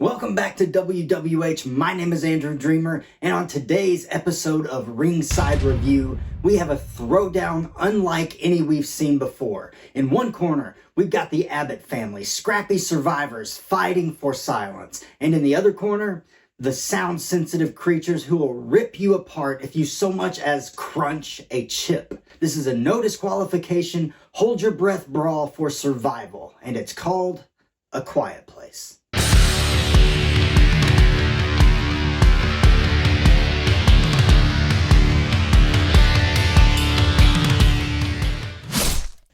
Welcome back to WWH. My name is Andrew Dreamer, and on today's episode of Ringside Review, we have a throwdown unlike any we've seen before. In one corner, we've got the Abbott family, scrappy survivors fighting for silence. And in the other corner, the sound-sensitive creatures who will rip you apart if you so much as crunch a chip. This is a no disqualification, hold your breath brawl for survival, and it's called A Quiet Place.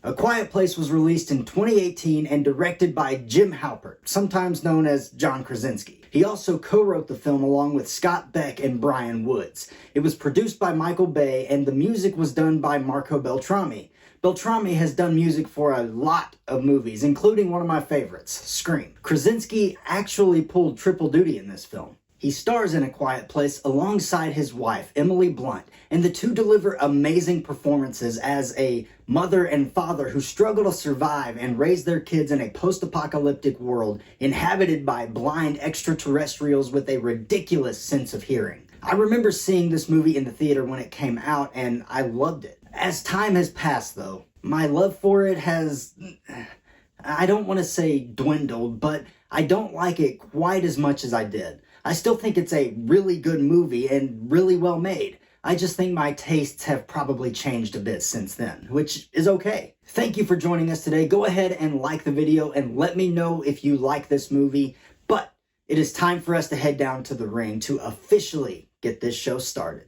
A Quiet Place was released in 2018 and directed by Jim Halpert, sometimes known as John Krasinski. He also co-wrote the film along with Scott Beck and Brian Woods. It was produced by Michael Bay, and the music was done by Marco Beltrami. Beltrami has done music for a lot of movies, including one of my favorites, Scream. Krasinski actually pulled triple duty in this film. He stars in A Quiet Place alongside his wife, Emily Blunt, and the two deliver amazing performances as a mother and father who struggle to survive and raise their kids in a post-apocalyptic world inhabited by blind extraterrestrials with a ridiculous sense of hearing. I remember seeing this movie in the theater when it came out, and I loved it. As time has passed, though, my love for it has, I don't want to say dwindled, but I don't like it quite as much as I did. I still think it's a really good movie and really well made. I just think my tastes have probably changed a bit since then, which is okay. Thank you for joining us today. Go ahead and like the video and let me know if you like this movie. But it is time for us to head down to the ring to officially get this show started.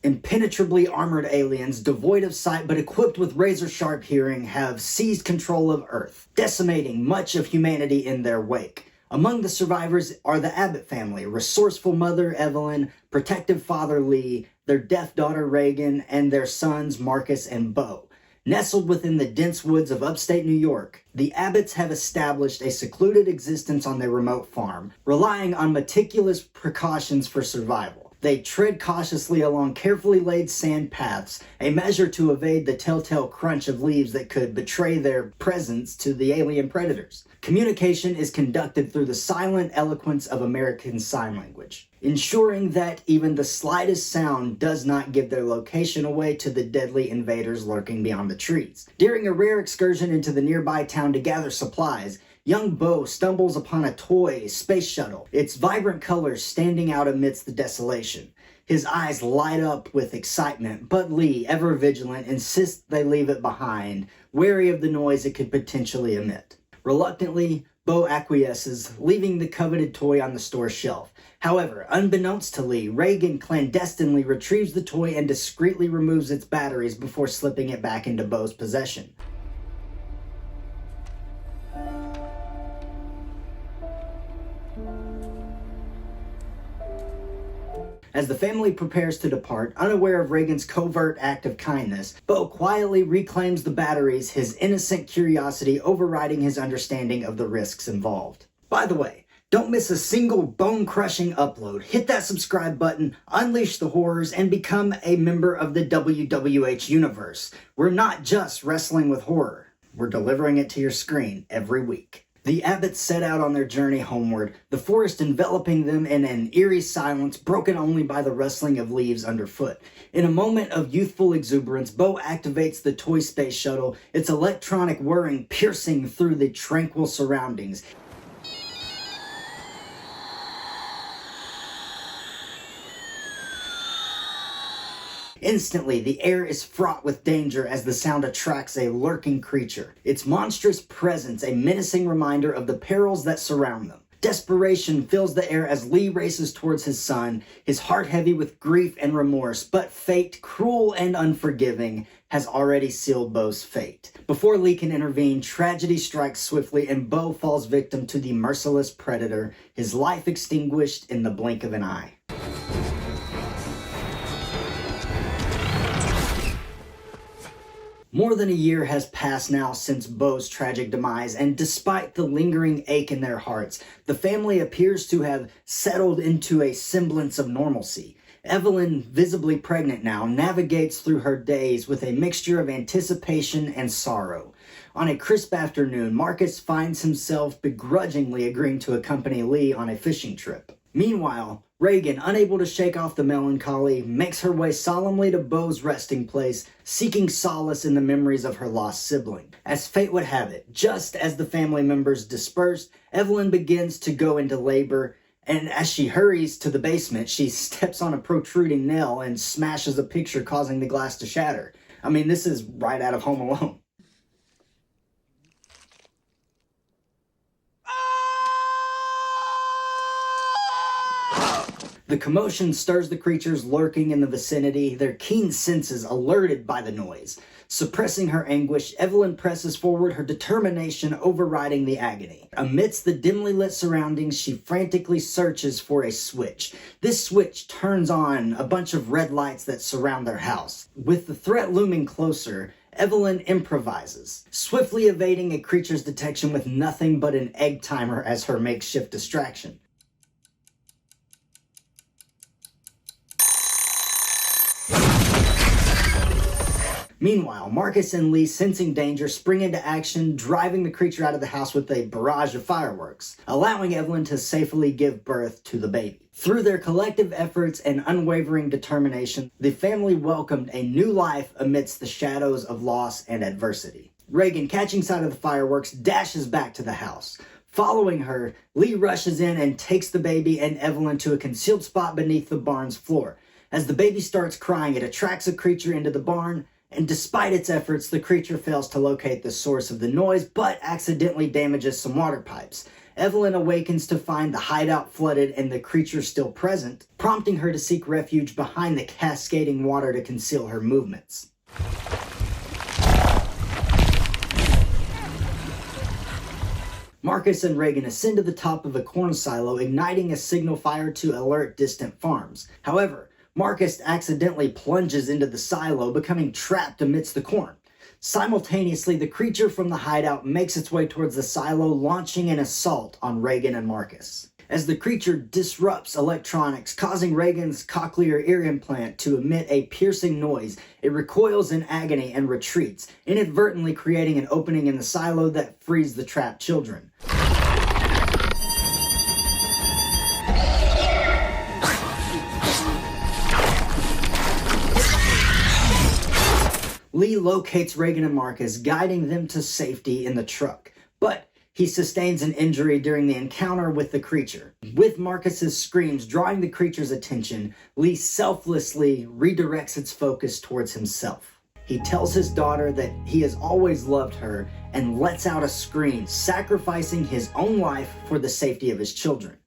Impenetrably armored aliens, devoid of sight but equipped with razor-sharp hearing, have seized control of Earth, decimating much of humanity in their wake. Among the survivors are the Abbott family, resourceful mother Evelyn, protective father Lee, their deaf daughter Reagan, and their sons Marcus and Bo. Nestled within the dense woods of upstate New York, the Abbotts have established a secluded existence on their remote farm, relying on meticulous precautions for survival. They tread cautiously along carefully laid sand paths, a measure to evade the telltale crunch of leaves that could betray their presence to the alien predators. Communication is conducted through the silent eloquence of American Sign Language, ensuring that even the slightest sound does not give their location away to the deadly invaders lurking beyond the trees. During a rare excursion into the nearby town to gather supplies, young Bo stumbles upon a toy space shuttle, its vibrant colors standing out amidst the desolation. His eyes light up with excitement, but Lee, ever vigilant, insists they leave it behind, wary of the noise it could potentially emit. Reluctantly, Bo acquiesces, leaving the coveted toy on the store shelf. However, unbeknownst to Lee, Reagan clandestinely retrieves the toy and discreetly removes its batteries before slipping it back into Bo's possession. As the family prepares to depart, unaware of Reagan's covert act of kindness, Bo quietly reclaims the batteries, his innocent curiosity overriding his understanding of the risks involved. By the way, don't miss a single bone-crushing upload. Hit that subscribe button, unleash the horrors, and become a member of the WWH Universe. We're not just wrestling with horror. We're delivering it to your screen every week. The Abbotts set out on their journey homeward, the forest enveloping them in an eerie silence broken only by the rustling of leaves underfoot. In a moment of youthful exuberance, Bo activates the toy space shuttle, its electronic whirring piercing through the tranquil surroundings. Instantly, the air is fraught with danger as the sound attracts a lurking creature, its monstrous presence a menacing reminder of the perils that surround them. Desperation fills the air as Lee races towards his son, his heart heavy with grief and remorse, but fate, cruel and unforgiving, has already sealed Bo's fate. Before Lee can intervene, tragedy strikes swiftly and Bo falls victim to the merciless predator, his life extinguished in the blink of an eye. More than a year has passed now since Bo's tragic demise, and despite the lingering ache in their hearts, the family appears to have settled into a semblance of normalcy. Evelyn, visibly pregnant now, navigates through her days with a mixture of anticipation and sorrow. On a crisp afternoon, Marcus finds himself begrudgingly agreeing to accompany Lee on a fishing trip. Meanwhile, Reagan, unable to shake off the melancholy, makes her way solemnly to Beau's resting place, seeking solace in the memories of her lost sibling. As fate would have it, just as the family members disperse, Evelyn begins to go into labor, and as she hurries to the basement, she steps on a protruding nail and smashes a picture, causing the glass to shatter. I mean, this is right out of Home Alone. The commotion stirs the creatures lurking in the vicinity, their keen senses alerted by the noise. Suppressing her anguish, Evelyn presses forward, her determination overriding the agony. Amidst the dimly lit surroundings, she frantically searches for a switch. This switch turns on a bunch of red lights that surround their house. With the threat looming closer, Evelyn improvises, swiftly evading a creature's detection with nothing but an egg timer as her makeshift distraction. Meanwhile, Marcus and Lee, sensing danger, spring into action, driving the creature out of the house with a barrage of fireworks, allowing Evelyn to safely give birth to the baby. Through their collective efforts and unwavering determination, the family welcomed a new life amidst the shadows of loss and adversity. Reagan, catching sight of the fireworks, dashes back to the house. Following her, Lee rushes in and takes the baby and Evelyn to a concealed spot beneath the barn's floor. As the baby starts crying, it attracts a creature into the barn, and despite its efforts, the creature fails to locate the source of the noise, but accidentally damages some water pipes. Evelyn awakens to find the hideout flooded and the creature still present, prompting her to seek refuge behind the cascading water to conceal her movements. Marcus and Reagan ascend to the top of a corn silo, igniting a signal fire to alert distant farms. However, Marcus accidentally plunges into the silo, becoming trapped amidst the corn. Simultaneously, the creature from the hideout makes its way towards the silo, launching an assault on Reagan and Marcus. As the creature disrupts electronics, causing Reagan's cochlear ear implant to emit a piercing noise, it recoils in agony and retreats, inadvertently creating an opening in the silo that frees the trapped children. Lee locates Reagan and Marcus, guiding them to safety in the truck, but he sustains an injury during the encounter with the creature. With Marcus's screams drawing the creature's attention, Lee selflessly redirects its focus towards himself. He tells his daughter that he has always loved her and lets out a scream, sacrificing his own life for the safety of his children.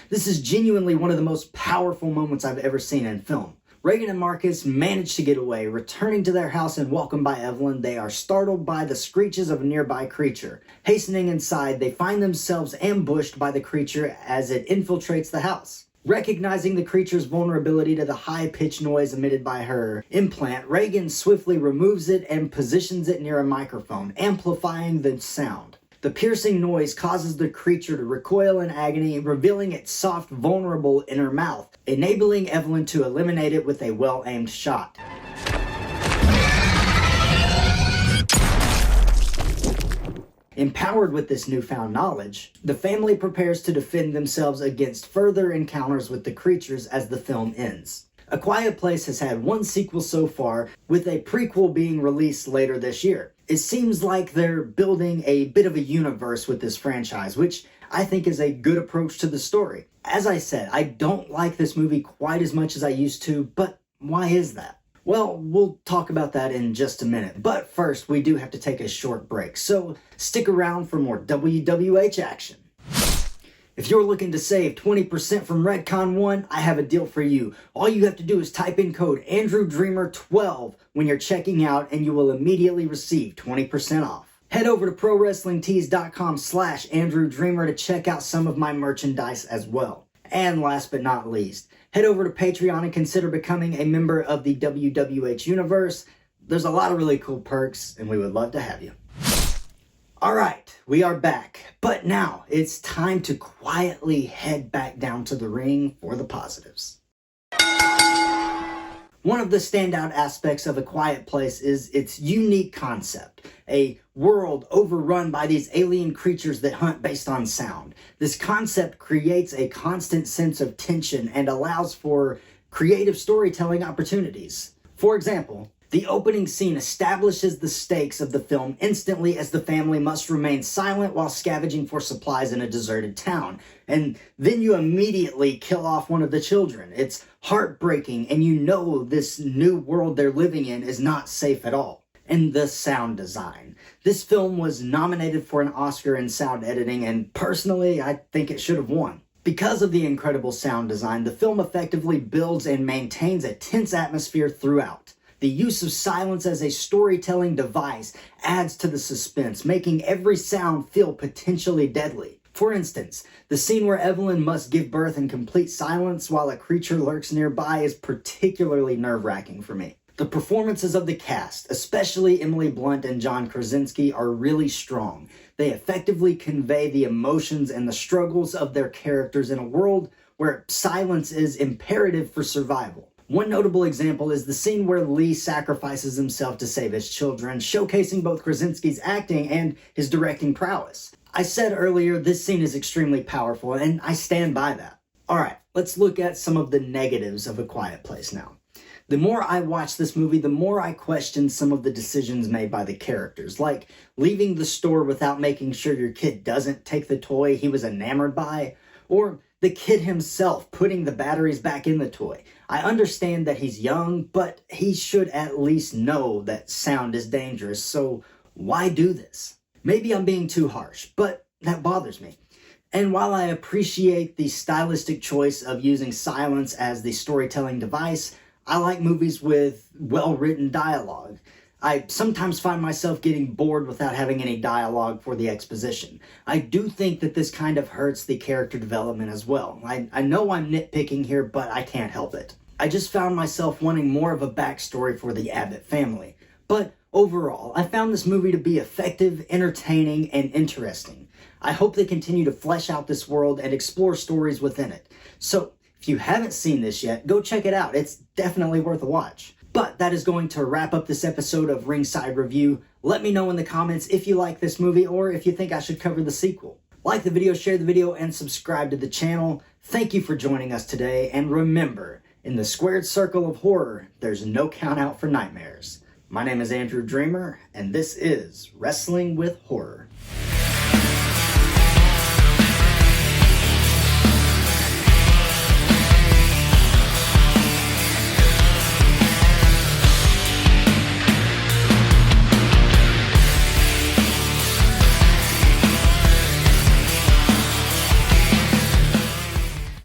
This is genuinely one of the most powerful moments I've ever seen in film. Reagan and Marcus manage to get away. Returning to their house and welcomed by Evelyn, they are startled by the screeches of a nearby creature. Hastening inside, they find themselves ambushed by the creature as it infiltrates the house. Recognizing the creature's vulnerability to the high-pitched noise emitted by her implant, Reagan swiftly removes it and positions it near a microphone, amplifying the sound. The piercing noise causes the creature to recoil in agony, revealing its soft, vulnerable inner mouth, enabling Evelyn to eliminate it with a well-aimed shot. Empowered with this newfound knowledge, the family prepares to defend themselves against further encounters with the creatures as the film ends. A Quiet Place has had one sequel so far, with a prequel being released later this year. It seems like they're building a bit of a universe with this franchise, which I think is a good approach to the story. As I said, I don't like this movie quite as much as I used to, but why is that? Well, we'll talk about that in just a minute, but first we do have to take a short break, so stick around for more WWH action. If you're looking to save 20% from Redcon 1, I have a deal for you. All you have to do is type in code AndrewDreamer12 when you're checking out and you will immediately receive 20% off. Head over to ProWrestlingTees.com/AndrewDreamer to check out some of my merchandise as well. And last but not least, head over to Patreon and consider becoming a member of the WWH Universe. There's a lot of really cool perks and we would love to have you. Alright, we are back, but now it's time to quietly head back down to the ring for the positives. One of the standout aspects of A Quiet Place is its unique concept, a world overrun by these alien creatures that hunt based on sound. This concept creates a constant sense of tension and allows for creative storytelling opportunities. For example, the opening scene establishes the stakes of the film instantly as the family must remain silent while scavenging for supplies in a deserted town. And then you immediately kill off one of the children. It's heartbreaking, and you know this new world they're living in is not safe at all. And the sound design. This film was nominated for an Oscar in sound editing, and personally, I think it should have won. Because of the incredible sound design, the film effectively builds and maintains a tense atmosphere throughout. The use of silence as a storytelling device adds to the suspense, making every sound feel potentially deadly. For instance, the scene where Evelyn must give birth in complete silence while a creature lurks nearby is particularly nerve-wracking for me. The performances of the cast, especially Emily Blunt and John Krasinski, are really strong. They effectively convey the emotions and the struggles of their characters in a world where silence is imperative for survival. One notable example is the scene where Lee sacrifices himself to save his children, showcasing both Krasinski's acting and his directing prowess. I said earlier, this scene is extremely powerful, and I stand by that. Alright, let's look at some of the negatives of A Quiet Place now. The more I watch this movie, the more I question some of the decisions made by the characters, like leaving the store without making sure your kid doesn't take the toy he was enamored by, or the kid himself putting the batteries back in the toy. I understand that he's young, but he should at least know that sound is dangerous, so why do this? Maybe I'm being too harsh, but that bothers me. And while I appreciate the stylistic choice of using silence as the storytelling device, I like movies with well-written dialogue. I sometimes find myself getting bored without having any dialogue for the exposition. I do think that this kind of hurts the character development as well. I know I'm nitpicking here, but I can't help it. I just found myself wanting more of a backstory for the Abbott family. But overall, I found this movie to be effective, entertaining, and interesting. I hope they continue to flesh out this world and explore stories within it. So, if you haven't seen this yet, go check it out. It's definitely worth a watch. But that is going to wrap up this episode of Ringside Review. Let me know in the comments if you like this movie or if you think I should cover the sequel. Like the video, share the video, and subscribe to the channel. Thank you for joining us today, and remember, in the squared circle of horror, there's no count out for nightmares. My name is Andrew Dreamer, and this is Wrestling with Horror.